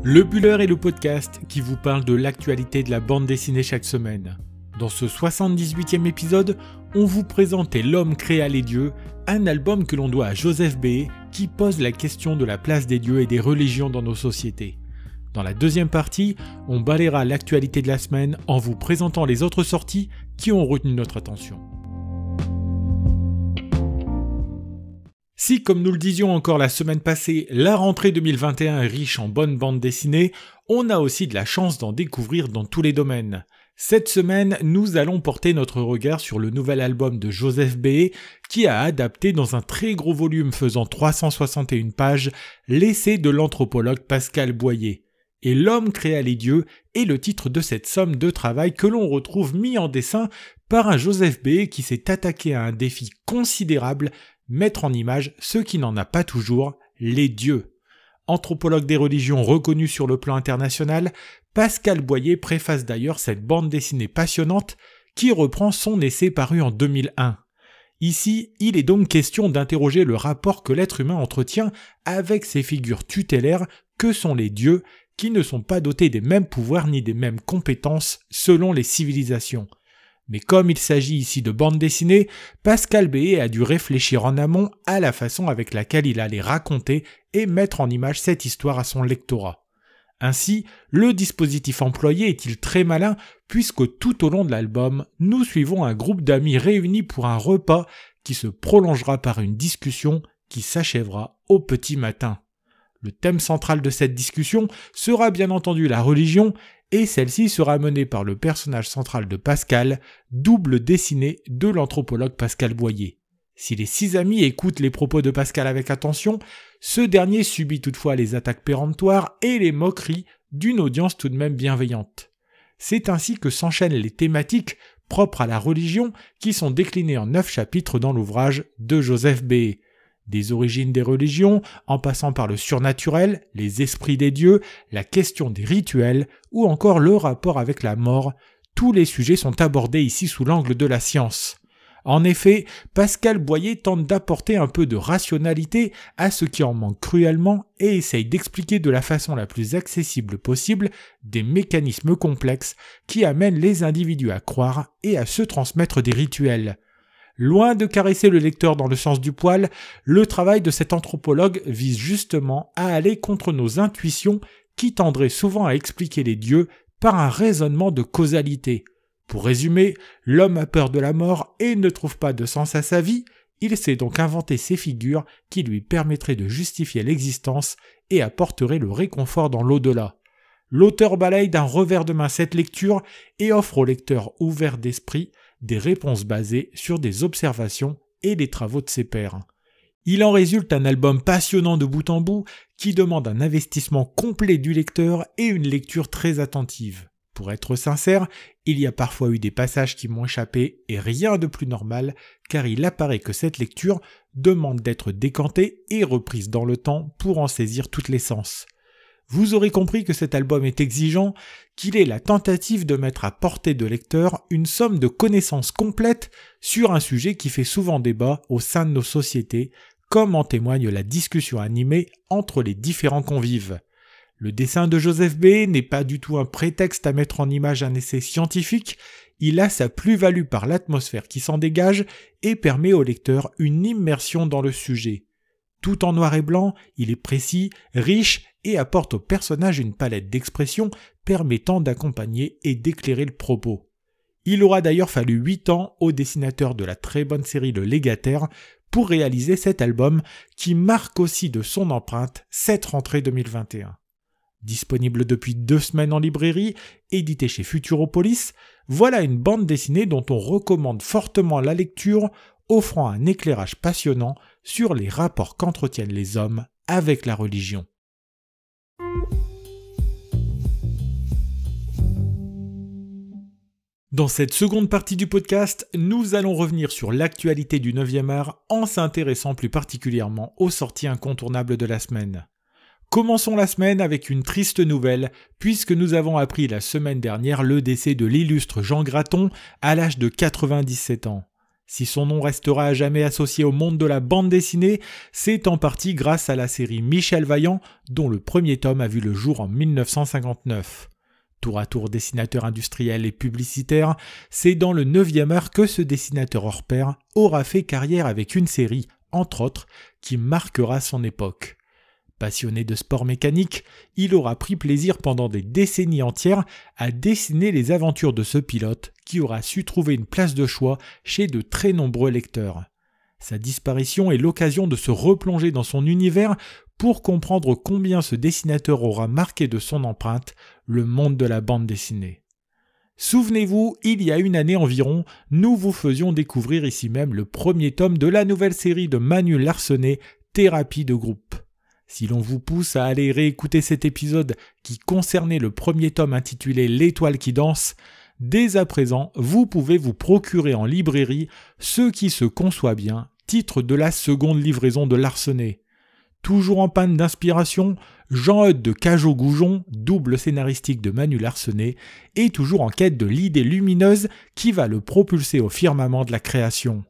Le Buller est le podcast qui vous parle de l'actualité de la bande dessinée chaque semaine. Dans ce 78e épisode, on vous présentait L'homme créa les dieux, un album que l'on doit à Joseph Béé qui pose la question de la place des dieux et des religions dans nos sociétés. Dans la deuxième partie, on balayera l'actualité de la semaine en vous présentant les autres sorties qui ont retenu notre attention. Si, comme nous le disions encore la semaine passée, la rentrée 2021 est riche en bonnes bandes dessinées, on a aussi de la chance d'en découvrir dans tous les domaines. Cette semaine, nous allons porter notre regard sur le nouvel album de Joseph Béé qui a adapté dans un très gros volume faisant 361 pages l'essai de l'anthropologue Pascal Boyer. Et L'homme créa les dieux est le titre de cette somme de travail que l'on retrouve mis en dessin par un Joseph Béé qui s'est attaqué à un défi considérable, mettre en image ce qui n'en a pas toujours, les dieux. Anthropologue des religions reconnu sur le plan international, Pascal Boyer préface d'ailleurs cette bande dessinée passionnante qui reprend son essai paru en 2001. Ici, il est donc question d'interroger le rapport que l'être humain entretient avec ces figures tutélaires que sont les dieux, qui ne sont pas dotés des mêmes pouvoirs ni des mêmes compétences selon les civilisations. Mais comme il s'agit ici de bande dessinée, Pascal Béé a dû réfléchir en amont à la façon avec laquelle il allait raconter et mettre en image cette histoire à son lectorat. Ainsi, le dispositif employé est-il très malin puisque tout au long de l'album, nous suivons un groupe d'amis réunis pour un repas qui se prolongera par une discussion qui s'achèvera au petit matin. Le thème central de cette discussion sera bien entendu la religion, et celle-ci sera menée par le personnage central de Pascal, double dessiné de l'anthropologue Pascal Boyer. Si les 6 amis écoutent les propos de Pascal avec attention, ce dernier subit toutefois les attaques péremptoires et les moqueries d'une audience tout de même bienveillante. C'est ainsi que s'enchaînent les thématiques propres à la religion qui sont déclinées en 9 chapitres dans l'ouvrage de Joseph Béé. Des origines des religions, en passant par le surnaturel, les esprits des dieux, la question des rituels, ou encore le rapport avec la mort, tous les sujets sont abordés ici sous l'angle de la science. En effet, Pascal Boyer tente d'apporter un peu de rationalité à ce qui en manque cruellement et essaye d'expliquer de la façon la plus accessible possible des mécanismes complexes qui amènent les individus à croire et à se transmettre des rituels. Loin de caresser le lecteur dans le sens du poil, le travail de cet anthropologue vise justement à aller contre nos intuitions qui tendraient souvent à expliquer les dieux par un raisonnement de causalité. Pour résumer, l'homme a peur de la mort et ne trouve pas de sens à sa vie, il s'est donc inventé ces figures qui lui permettraient de justifier l'existence et apporteraient le réconfort dans l'au-delà. L'auteur balaye d'un revers de main cette lecture et offre au lecteur ouvert d'esprit des réponses basées sur des observations et les travaux de ses pairs. Il en résulte un album passionnant de bout en bout qui demande un investissement complet du lecteur et une lecture très attentive. Pour être sincère, il y a parfois eu des passages qui m'ont échappé et rien de plus normal car il apparaît que cette lecture demande d'être décantée et reprise dans le temps pour en saisir toute l'essence. Vous aurez compris que cet album est exigeant, qu'il est la tentative de mettre à portée de lecteur une somme de connaissances complètes sur un sujet qui fait souvent débat au sein de nos sociétés, comme en témoigne la discussion animée entre les différents convives. Le dessin de Joseph Béé n'est pas du tout un prétexte à mettre en image un essai scientifique, il a sa plus-value par l'atmosphère qui s'en dégage et permet au lecteur une immersion dans le sujet. Tout en noir et blanc, il est précis, riche et apporte au personnage une palette d'expressions permettant d'accompagner et d'éclairer le propos. Il aura d'ailleurs fallu 8 ans au dessinateur de la très bonne série Le Légataire pour réaliser cet album qui marque aussi de son empreinte cette rentrée 2021. Disponible depuis 2 semaines en librairie, édité chez Futuropolis, voilà une bande dessinée dont on recommande fortement la lecture, offrant un éclairage passionnant sur les rapports qu'entretiennent les hommes avec la religion. Dans cette seconde partie du podcast, nous allons revenir sur l'actualité du 9e art en s'intéressant plus particulièrement aux sorties incontournables de la semaine. Commençons la semaine avec une triste nouvelle, puisque nous avons appris la semaine dernière le décès de l'illustre Jean Graton à l'âge de 97 ans. Si son nom restera à jamais associé au monde de la bande dessinée, c'est en partie grâce à la série Michel Vaillant, dont le premier tome a vu le jour en 1959. Tour à tour dessinateur industriel et publicitaire, c'est dans le 9e art que ce dessinateur hors pair aura fait carrière avec une série, entre autres, qui marquera son époque. Passionné de sport mécanique, il aura pris plaisir pendant des décennies entières à dessiner les aventures de ce pilote qui aura su trouver une place de choix chez de très nombreux lecteurs. Sa disparition est l'occasion de se replonger dans son univers pour comprendre combien ce dessinateur aura marqué de son empreinte le monde de la bande dessinée. Souvenez-vous, il y a une année environ, nous vous faisions découvrir ici même le premier tome de la nouvelle série de Manu Larsenet, Thérapie de groupe. Si l'on vous pousse à aller réécouter cet épisode qui concernait le premier tome intitulé L'étoile qui danse, dès à présent, vous pouvez vous procurer en librairie Ce qui se conçoit bien, titre de la seconde livraison de Larsenet. Toujours en panne d'inspiration, Jean-Eudes de Cajot-Goujon, double scénaristique de Manu Larsenet, est toujours en quête de l'idée lumineuse qui va le propulser au firmament de la création.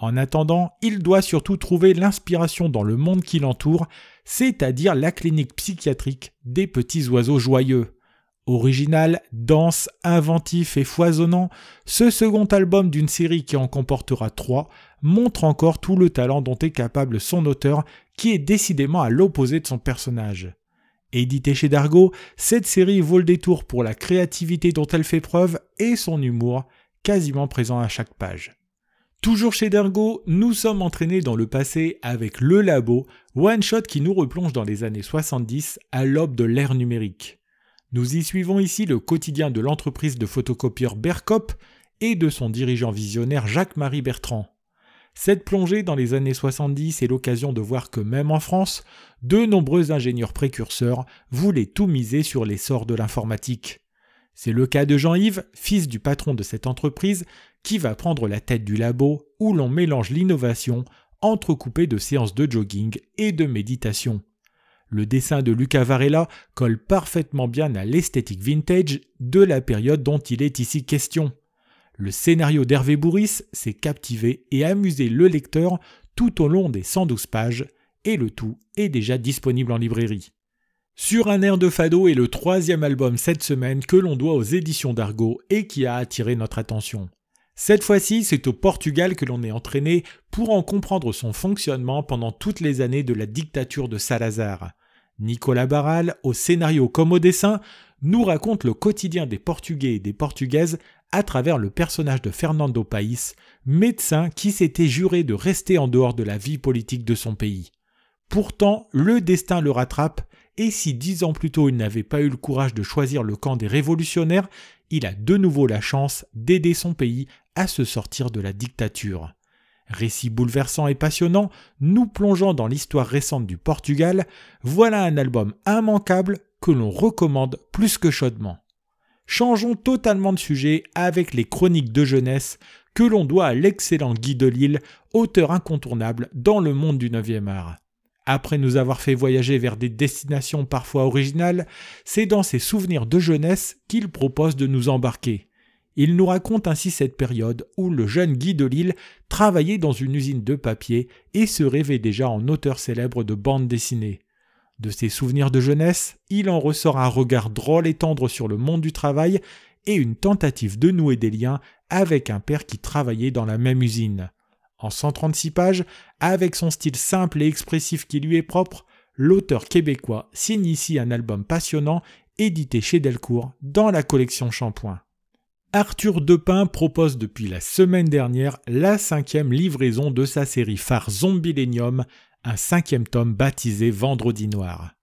En attendant, il doit surtout trouver l'inspiration dans le monde qui l'entoure, c'est-à-dire la clinique psychiatrique des petits oiseaux joyeux. Original, dense, inventif et foisonnant, ce second album d'une série qui en comportera 3 montre encore tout le talent dont est capable son auteur, qui est décidément à l'opposé de son personnage. Édité chez Dargaud, cette série vaut le détour pour la créativité dont elle fait preuve et son humour, quasiment présent à chaque page. Toujours chez Dargaud, nous sommes entraînés dans le passé avec Le Labo, one-shot qui nous replonge dans les années 70 à l'aube de l'ère numérique. Nous y suivons ici le quotidien de l'entreprise de photocopieurs Bercop et de son dirigeant visionnaire Jacques-Marie Bertrand. Cette plongée dans les années 70 est l'occasion de voir que même en France, de nombreux ingénieurs précurseurs voulaient tout miser sur l'essor de l'informatique. C'est le cas de Jean-Yves, fils du patron de cette entreprise, qui va prendre la tête du labo où l'on mélange l'innovation entrecoupée de séances de jogging et de méditation. Le dessin de Luca Varela colle parfaitement bien à l'esthétique vintage de la période dont il est ici question. Le scénario d'Hervé Bourris s'est captivé et amusé le lecteur tout au long des 112 pages, et le tout est déjà disponible en librairie. Sur un air de fado est le 3e album cette semaine que l'on doit aux éditions Dargaud et qui a attiré notre attention. Cette fois-ci, c'est au Portugal que l'on est entraîné pour en comprendre son fonctionnement pendant toutes les années de la dictature de Salazar. Nicolas Barral, au scénario comme au dessin, nous raconte le quotidien des Portugais et des Portugaises à travers le personnage de Fernando País, médecin qui s'était juré de rester en dehors de la vie politique de son pays. Pourtant, le destin le rattrape, et si 10 ans plus tôt il n'avait pas eu le courage de choisir le camp des révolutionnaires, il a de nouveau la chance d'aider son pays à se sortir de la dictature. Récit bouleversant et passionnant, nous plongeant dans l'histoire récente du Portugal, voilà un album immanquable que l'on recommande plus que chaudement. Changeons totalement de sujet avec les chroniques de jeunesse que l'on doit à l'excellent Guy Delisle, auteur incontournable dans le monde du 9e art. Après nous avoir fait voyager vers des destinations parfois originales, c'est dans ses souvenirs de jeunesse qu'il propose de nous embarquer. Il nous raconte ainsi cette période où le jeune Guy Delisle travaillait dans une usine de papier et se rêvait déjà en auteur célèbre de bande dessinée. De ses souvenirs de jeunesse, il en ressort un regard drôle et tendre sur le monde du travail et une tentative de nouer des liens avec un père qui travaillait dans la même usine. En 136 pages, avec son style simple et expressif qui lui est propre, l'auteur québécois signe ici un album passionnant édité chez Delcourt dans la collection Shampoing. Arthur Depin propose depuis la semaine dernière la 5e livraison de sa série phare Zombilenium, un 5e tome baptisé Vendredi Noir.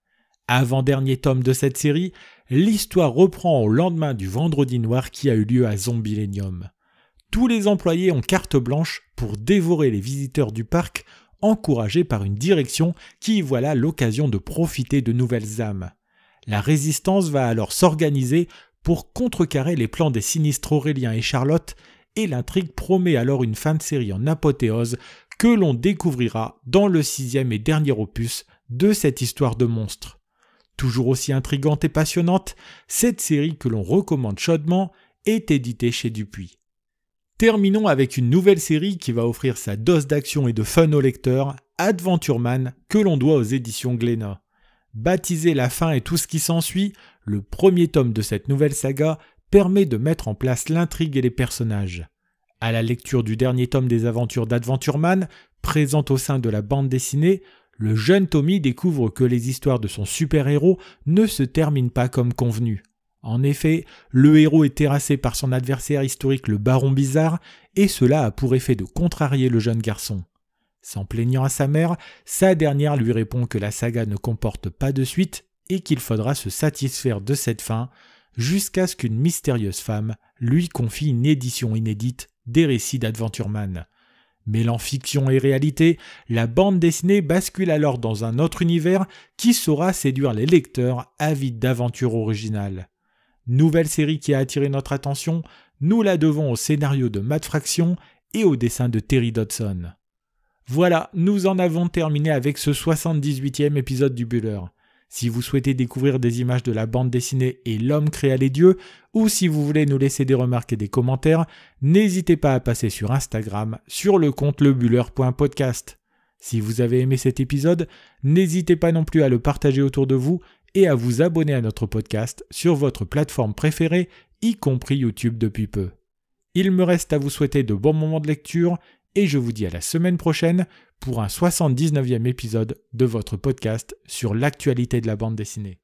Avant-dernier tome de cette série, l'histoire reprend au lendemain du Vendredi Noir qui a eu lieu à Zombilenium. Tous les employés ont carte blanche pour dévorer les visiteurs du parc, encouragés par une direction qui y voit là l'occasion de profiter de nouvelles âmes. La résistance va alors s'organiser pour contrecarrer les plans des sinistres Aurélien et Charlotte, et l'intrigue promet alors une fin de série en apothéose que l'on découvrira dans le 6e et dernier opus de cette histoire de monstre. Toujours aussi intrigante et passionnante, cette série que l'on recommande chaudement est éditée chez Dupuis. Terminons avec une nouvelle série qui va offrir sa dose d'action et de fun au lecteur, Adventure Man, que l'on doit aux éditions Glénat. Baptisé La Fin et tout ce qui s'ensuit, le premier tome de cette nouvelle saga permet de mettre en place l'intrigue et les personnages. À la lecture du dernier tome des aventures d'Adventure Man, présent au sein de la bande dessinée, le jeune Tommy découvre que les histoires de son super-héros ne se terminent pas comme convenu. En effet, le héros est terrassé par son adversaire historique le Baron Bizarre, et cela a pour effet de contrarier le jeune garçon. S'en plaignant à sa mère, sa dernière lui répond que la saga ne comporte pas de suite et qu'il faudra se satisfaire de cette fin, jusqu'à ce qu'une mystérieuse femme lui confie une édition inédite des récits d'Adventure Man. Mêlant fiction et réalité, la bande dessinée bascule alors dans un autre univers qui saura séduire les lecteurs avides d'aventures originales. Nouvelle série qui a attiré notre attention, nous la devons au scénario de Matt Fraction et au dessin de Terry Dodson. Voilà, nous en avons terminé avec ce 78e épisode du Buller. Si vous souhaitez découvrir des images de la bande dessinée et l'homme créa les dieux, ou si vous voulez nous laisser des remarques et des commentaires, n'hésitez pas à passer sur Instagram sur le compte lebuller.podcast. Si vous avez aimé cet épisode, n'hésitez pas non plus à le partager autour de vous et à vous abonner à notre podcast sur votre plateforme préférée, y compris YouTube depuis peu. Il me reste à vous souhaiter de bons moments de lecture et je vous dis à la semaine prochaine pour un 79e épisode de votre podcast sur l'actualité de la bande dessinée.